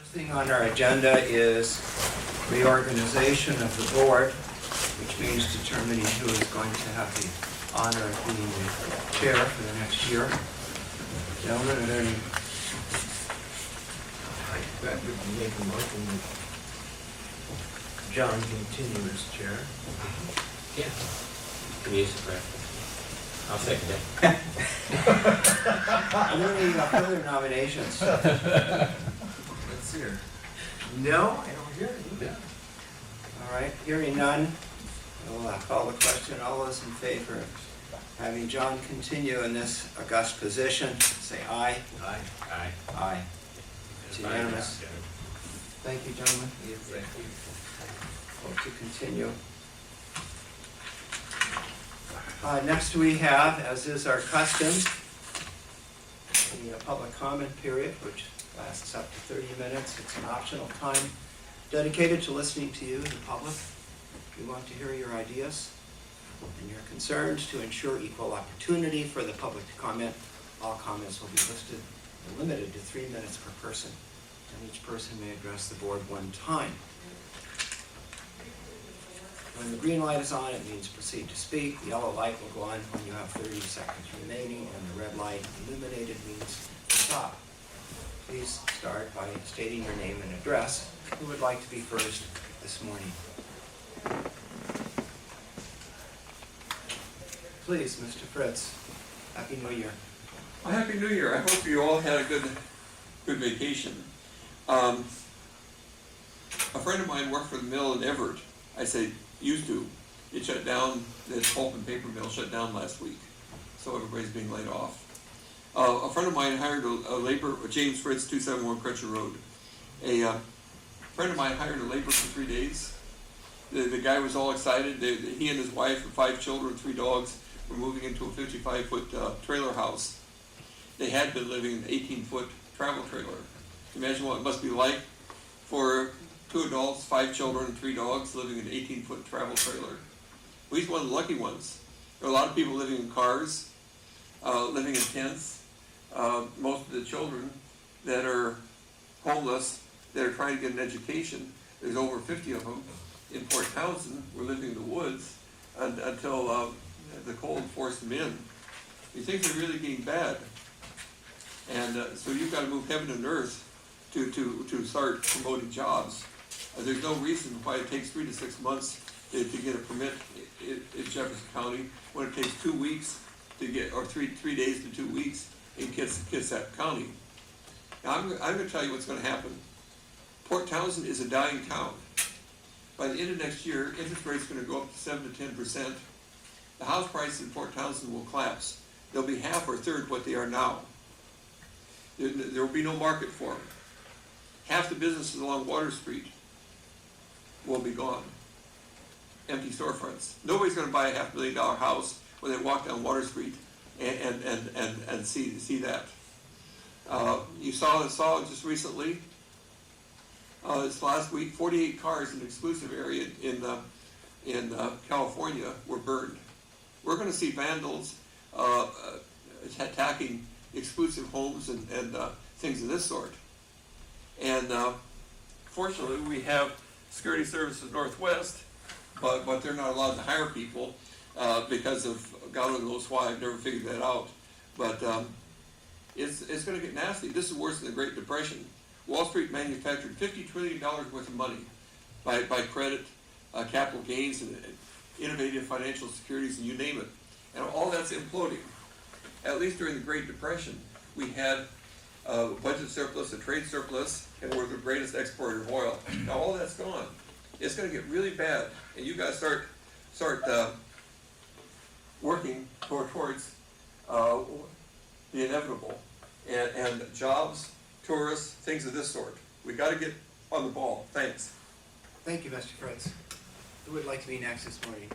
First thing on our agenda is reorganization of the board, which means determining who is going to have the honor of being the chair for the next year. Gentlemen, are there any? I would make a motion that John continue as chair. Yeah. Can use it, Brad. I'll second that. Are there any further nominations? Let's hear. No, I don't hear any. Yeah. All right, hearing none, we'll call the question. All those in favor of having John continue in this august position, say aye. Aye. Aye. Aye. It's unanimous. Thank you, gentlemen. Yes, thank you. Vote to continue. Next we have, as is our custom, the public comment period, which lasts up to 30 minutes. It's an optional time dedicated to listening to you, the public. We want to hear your ideas and your concerns to ensure equal opportunity for the public to comment. All comments will be listed and limited to 3 minutes per person, and each person may address the board one time. When the green light is on, it means proceed to speak. The yellow light will go on when you have 30 seconds remaining, and the red light illuminated means stop. Please start by stating your name and address. Who would like to be first this morning? Please, Mr. Fritz. Happy New Year. Well, Happy New Year. I hope you all had a good vacation. A friend of mine worked for the mill in Everett. I say used to. It shut down, the pulp and paper mill shut down last week. So everybody's being laid off. A friend of mine hired a labor, James Fritz, 271 Crutcher Road. A friend of mine hired a labor for 3 days. The guy was all excited. He and his wife and 5 children, 3 dogs, were moving into a 55-foot trailer house. They had been living in an 18-foot travel trailer. Imagine what it must be like for 2 adults, 5 children, and 3 dogs living in an 18-foot travel trailer. Well, he's one of the lucky ones. There are a lot of people living in cars, living in tents. Most of the children that are homeless, that are trying to get an education, there's over 50 of them in Port Townsend, were living in the woods until the cold forced them in. These things are really getting bad. And so you've got to move heaven and earth to start promoting jobs. There's no reason why it takes 3 to 6 months to get a permit in Jefferson County when it takes 2 weeks to get, or three days to 2 weeks in Kitsap County. Now I'm going to tell you what's going to happen. Port Townsend is a dying town. By the end of next year, interest rates are going to go up to 7 to 10%. The house prices in Port Townsend will collapse. They'll be half or third what they are now. There will be no market for them. Half the businesses along Water Street will be gone. Empty storefronts. Nobody's going to buy a $500,000 house when they walk down Water Street and see that. You saw just recently, this last week, 48 cars in an exclusive area in California were burned. We're going to see vandals attacking exclusive homes and things of this sort. And fortunately, we have Security Services Northwest, but they're not allowed to hire people because of God only knows why. I've never figured that out. But it's going to get nasty. This is worse than the Great Depression. Wall Street manufactured $50 trillion worth of money by credit, capital gains, and innovative financial securities, and you name it. And all that's imploding. At least during the Great Depression, we had a budget surplus, a trade surplus, and we're the greatest exporter of oil. Now all that's gone. It's going to get really bad, and you got to start working towards the inevitable, and jobs, tourists, things of this sort. We got to get on the ball. Thanks. Thank you, Mr. Fritz. Who would like to be next this morning?